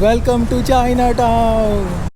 Welcome to China town.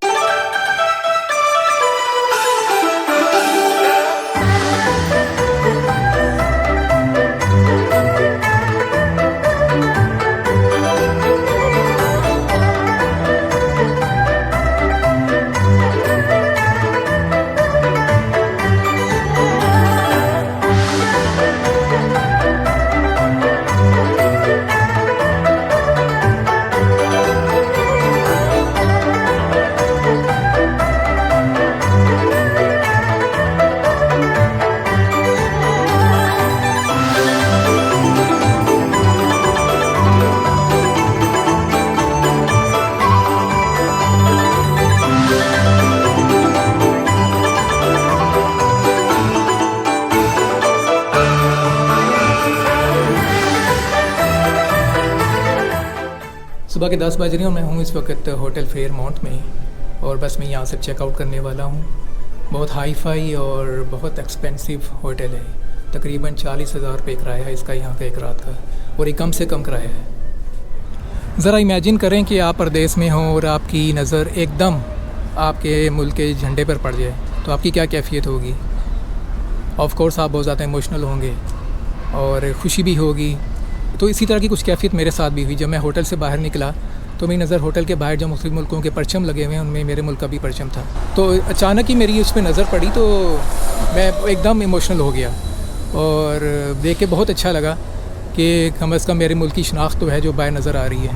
सुबह के 10 बज रही हूँ। मैं हूँ इस वक्त होटल फेयरमाउंट में और बस मैं यहाँ से चेकआउट करने वाला हूँ। बहुत हाई फाई और बहुत एक्सपेंसिव होटल है। तकरीबन 40,000 रुपये किराया है इसका यहाँ का एक रात का, और ये कम से कम किराया है। ज़रा इमेजिन करें कि आप परदेश में हों और आपकी नज़र एकदम आपके मुल्क के झंडे पर पड़ जाए तो आपकी क्या कैफियत होगी। ऑफ कोर्स आप बहुत ज़्यादा इमोशनल होंगे और खुशी भी होगी। तो इसी तरह की कुछ कैफियत मेरे साथ भी हुई। जब मैं होटल से बाहर निकला तो मेरी नज़र होटल के बाहर जो मुख्तलिफ मुल्कों के परचम लगे हुए हैं उनमें मेरे मुल्क का भी परचम था। तो अचानक ही मेरी उस पर नज़र पड़ी तो मैं एकदम इमोशनल हो गया और देख के बहुत अच्छा लगा कि कम अज़ कम मेरे मुल्क की शनाख्त तो है जो बाहर नज़र आ रही है।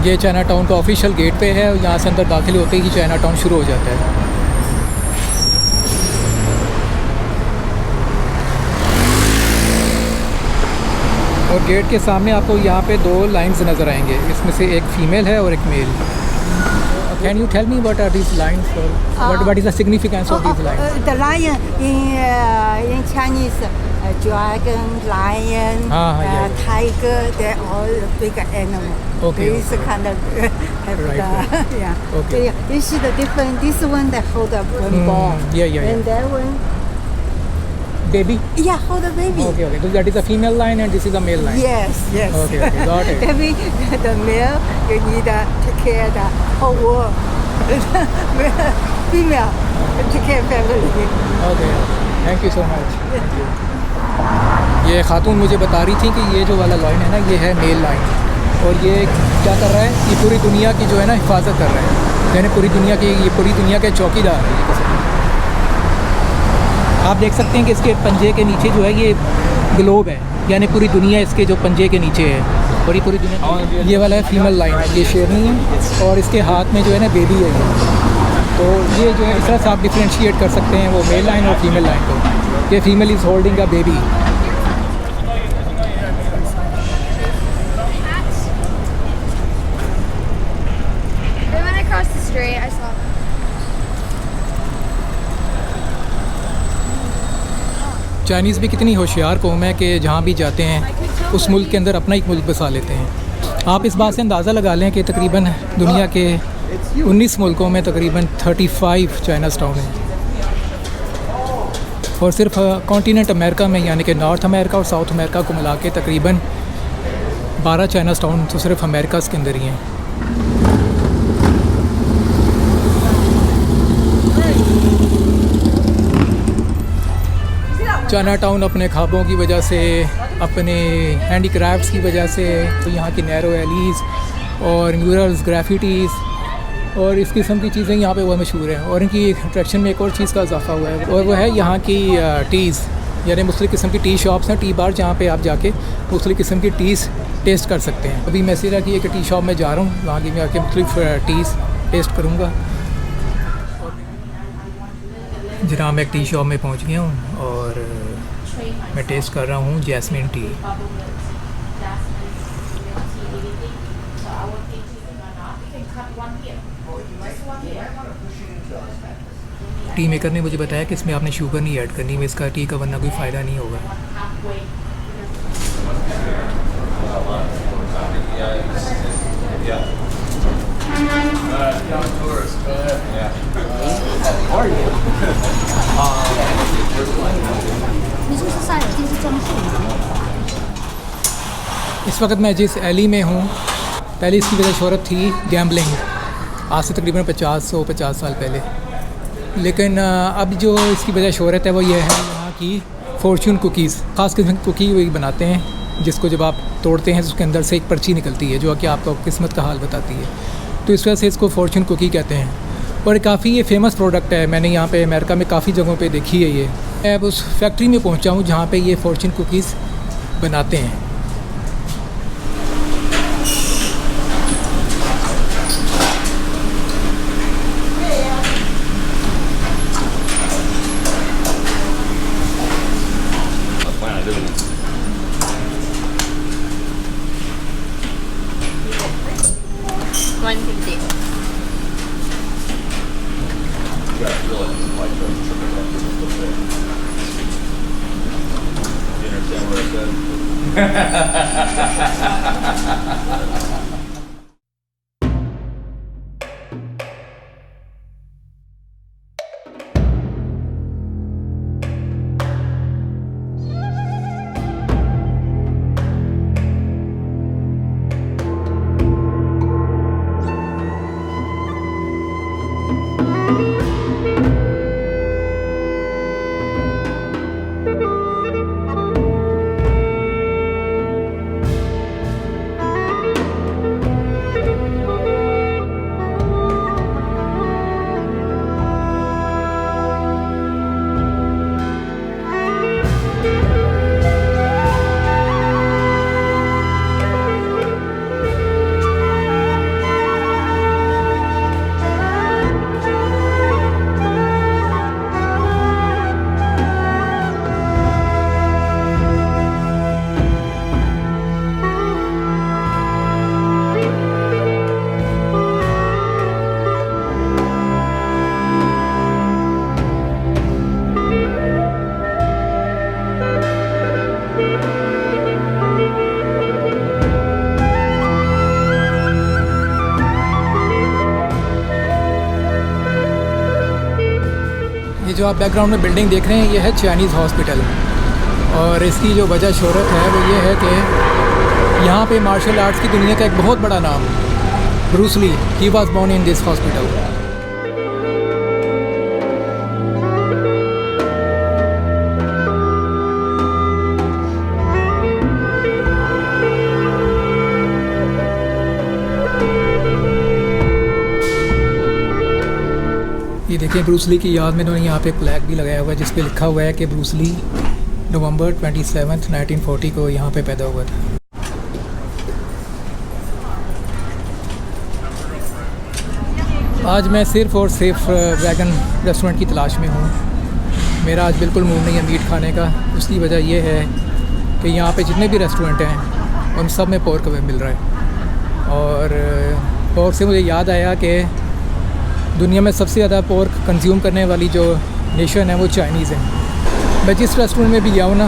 ये चाइना टाउन का ऑफिशियल गेट पे है और यहाँ से अंदर दाखिल होते ही चाइना टाउन शुरू हो जाता है। और गेट के सामने आपको यहाँ पे 2 लाइंस नज़र आएंगे, इसमें से एक फ़ीमेल है और एक male. Can you tell me what are these lines और what is the significance of these lines? The lion in Chinese, dragon, lion, yeah. tiger, they're all big animal. Okay. This kind of have Right. the yeah. Okay. You see the different. This one they hold up one ball. Yeah. And that one, Baby? yeah, hold a baby. Okay. So that is a female lion and this is a male lion. Yes. Okay, got it. That means the male you need to take care of the whole world. Female take care of family. Okay. Thank you so much. ये खातून मुझे बता रही थी कि ये जो वाला line है ना ये है मेल लाइन और ये क्या कर रहा है, ये पूरी दुनिया की जो है ना हिफाजत कर रहा है। यानी पूरी दुनिया के चौकीदार है। आप देख सकते हैं कि इसके पंजे के नीचे जो है ये ग्लोब है, यानी पूरी दुनिया इसके जो पंजे के नीचे है और ये पूरी दुनिया। ये वाला है फीमेल लाइन, ये शेरनी है और इसके हाथ में जो है ना बेबी है। तो ये जो है इस तरह से आप डिफ्रेंशिएट कर सकते हैं वो मेल लाइन और फीमेल लाइन को। ये female is holding a baby. Chinese भी कितनी होशियार कौम है कि जहाँ भी जाते हैं उस मुल्क के अंदर अपना एक मुल्क बसा लेते हैं। आप इस बात से अंदाज़ा लगा लें कि तकरीबन दुनिया के 19 मुल्कों में तकरीबन 35 चाइना टाउन हैं और सिर्फ कॉन्टिनेंट अमेरिका में यानी कि नॉर्थ अमेरिका और साउथ अमेरिका को मिला के तकरीबन 12 चाइना टाउन तो सिर्फ अमेरिका के अंदर ही हैं। चाइना टाउन अपने ख्वाबों की वजह से, अपने हैंडीक्राफ्ट्स की वजह से, तो यहाँ की नैरो एलीज़ और म्यूरल्स, ग्राफिटीज़ और इस किस्म की चीज़ें यहाँ पे वो मशहूर हैं। और इनकी अट्रैक्शन में एक और चीज़ का इजाफा हुआ है और वो है यहाँ की टीज़, यानी मुख्तलिफ़ किस्म की टी शॉप्स हैं, टी बार, जहाँ पे आप जाके मुख्तलिफ़ किस्म की टीज़ टेस्ट कर सकते हैं। अभी मैं सिरा की एक टी शॉप में जा रहा हूँ, वहाँ की मैं आके मुख्तलिफ़ टीज़ टेस्ट करूँगा। जनाब मैं एक टी शॉप में पहुँच गया हूँ और मैं टेस्ट कर रहा हूँ जैस्मिन टी। टी मेकर ने मुझे बताया कि इसमें आपने शुगर नहीं ऐड करनी, इसका टी का वरना कोई फ़ायदा नहीं होगा। इस वक्त मैं जिस एली में हूँ पहले इसकी वजह शोहरत थी गैम्बलिंग, आज से तकरीबन 50 साल पहले। लेकिन अब जो इसकी वजह शोहरत है वो ये है यहाँ की फॉर्चून कुकीज़, ख़ास किस्म की कुकी वही बनाते हैं जिसको जब आप तोड़ते हैं तो उसके अंदर से एक पर्ची निकलती है जो कि आपको किस्मत का हाल बताती है। तो इस वजह से इसको फॉर्चून कुकी कहते हैं और काफ़ी ये फेमस प्रोडक्ट है। मैंने यहाँ पे अमेरिका में काफ़ी जगहों पे देखी है ये। मैं अब उस फैक्ट्री में पहुँचा हूँ जहाँ पे ये फॉर्चून कुकीज़ बनाते हैं। ये जो आप बैकग्राउंड में बिल्डिंग देख रहे हैं ये है चाइनीज़ हॉस्पिटल और इसकी जो वजह शोहरत है वो ये है कि यहाँ पे मार्शल आर्ट्स की दुनिया का एक बहुत बड़ा नाम Bruce Lee, he was born in this hospital. ये देखिए ब्रूस ली की याद में इन्होंने यहाँ पे फ्लैग भी लगाया हुआ है जिस पे लिखा हुआ है कि ब्रूस ली नवंबर 27, 1940 को यहाँ पे पैदा हुआ था। आज मैं सिर्फ़ और सिर्फ वैगन रेस्टोरेंट की तलाश में हूँ। मेरा आज बिल्कुल मूड नहीं है मीट खाने का। उसकी वजह यह है कि यहाँ पे जितने भी रेस्टोरेंट हैं उन सब में पोर्क मिल रहा है और पोर्क से मुझे याद आया कि दुनिया में सबसे ज़्यादा पोर्क कंज्यूम करने वाली जो नेशन है वो चाइनीज़ है। मैं जिस रेस्टोरेंट में भी जाऊँ ना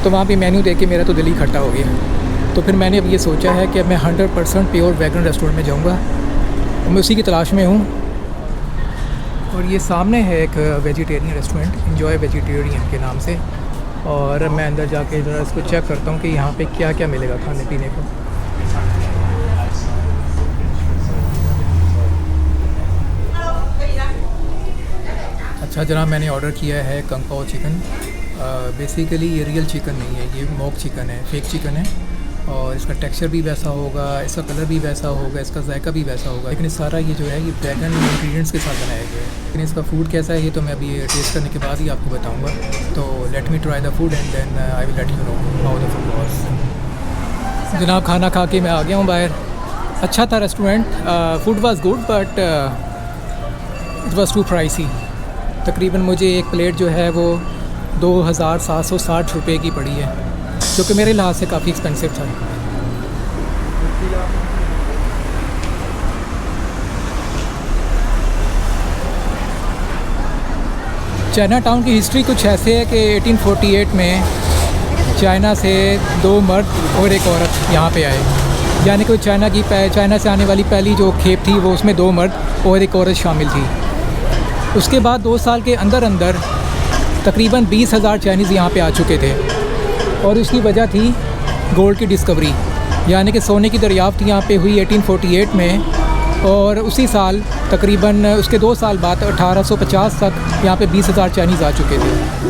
तो वहाँ पे मेन्यू देख के मेरा तो दिल ही खट्टा हो गया। तो फिर मैंने अब ये सोचा है कि अब मैं 100% प्योर वैगन रेस्टोरेंट में जाऊँगा और मैं उसी की तलाश में हूँ। और ये सामने है एक वेजिटेरियन रेस्टोरेंट, इन्जॉय वेजिटेरियन के नाम से, और मैं अंदर जाके ज़रा इसको चेक करता हूँ कि यहाँ पे क्या क्या मिलेगा खाने पीने को। अच्छा जनाब, मैंने ऑर्डर किया है कंग पाओ चिकन। बेसिकली ये रियल चिकन नहीं है, ये मोक चिकन है, फेक चिकन है और इसका टेक्सचर भी वैसा होगा, इसका कलर भी वैसा होगा, इसका जायका भी वैसा होगा, लेकिन सारा ये जो है ये वैगन इंग्रेडिएंट्स के साथ बनाया गया है। लेकिन इसका फूड कैसा है ये तो मैं अभी टेस्ट करने के बाद ही आपको बताऊँगा। तो let me try the food and then I will let you know how the food was. जनाब खाना खा के मैं आ गया हूँ बाहर। अच्छा था restaurant, food was good but it was too pricey. तकरीबन मुझे एक प्लेट जो है वो 2760 रुपये की पड़ी है, जो कि मेरे लिहाज से काफ़ी एक्सपेंसिव था। चाइना टाउन की हिस्ट्री कुछ ऐसे है कि 1848 में चाइना से 2 मर्द और एक औरत यहाँ पे आए, यानी कि चाइना से आने वाली पहली जो खेप थी वो उसमें 2 मर्द और एक औरत शामिल थी। उसके बाद 2 साल के अंदर अंदर तकरीबन 20,000 चाइनीज़ यहाँ पे आ चुके थे और उसकी वजह थी गोल्ड की डिस्कवरी। यानी कि सोने की दरियाफ्त यहाँ पे हुई 1848 में, और उसी साल तकरीबन उसके 2 साल बाद 1850 तक यहाँ पे 20,000 चाइनीज़ आ चुके थे।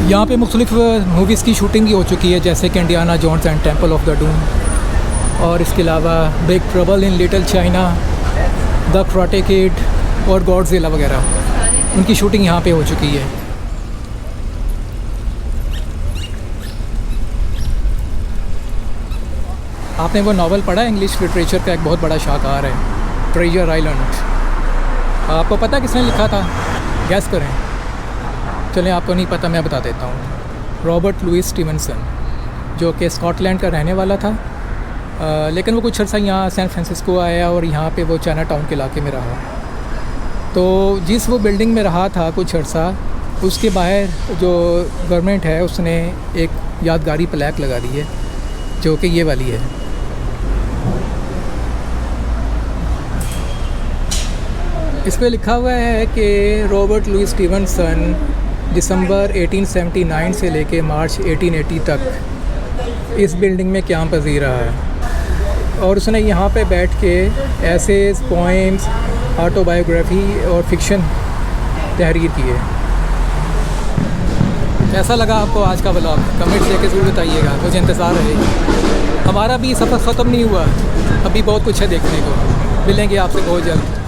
यहाँ पे मुख्तलिफ मूवीज़ की शूटिंग भी हो चुकी है, जैसे कि Indiana Jones and Temple of the Doom, और इसके अलावा Big Trouble in Little China, The Karate Kid और गॉडजिला वगैरह, उनकी शूटिंग यहाँ पे हो चुकी है। आपने वो नावल पढ़ा है, इंग्लिश लिटरेचर का एक बहुत बड़ा शाहकार है, ट्रेजर आइलैंड। आपको पता किसने लिखा था? गैस करें। चलें, आपको नहीं पता, मैं बता देता हूँ। रॉबर्ट लुइस स्टीवनसन, जो कि स्कॉटलैंड का रहने वाला था, लेकिन वो कुछ अर्सा यहाँ सैन फ्रांसिस्को आया और यहाँ पे वो चाइना टाउन के इलाके में रहा। तो जिस वो बिल्डिंग में रहा था कुछ अर्सा, उसके बाहर जो गवर्नमेंट है उसने एक यादगारी प्लेक लगा दी है, जो कि ये वाली है। इस पे लिखा हुआ है कि रॉबर्ट लुइस स्टीवनसन दिसंबर 1879 से लेके मार्च 1880 तक इस बिल्डिंग में क़याम पज़ीर रहा है, और उसने यहाँ पे बैठ के एसेस, पोएम्स, ऑटोबायोग्राफी और फिक्शन तहरीर की है। कैसा लगा आपको आज का व्लॉग? कमेंट करके ज़रूर बताइएगा, मुझे इंतज़ार रहेगा। हमारा भी सफ़र ख़त्म नहीं हुआ, अभी बहुत कुछ है देखने को। मिलेंगे आपसे बहुत जल्द।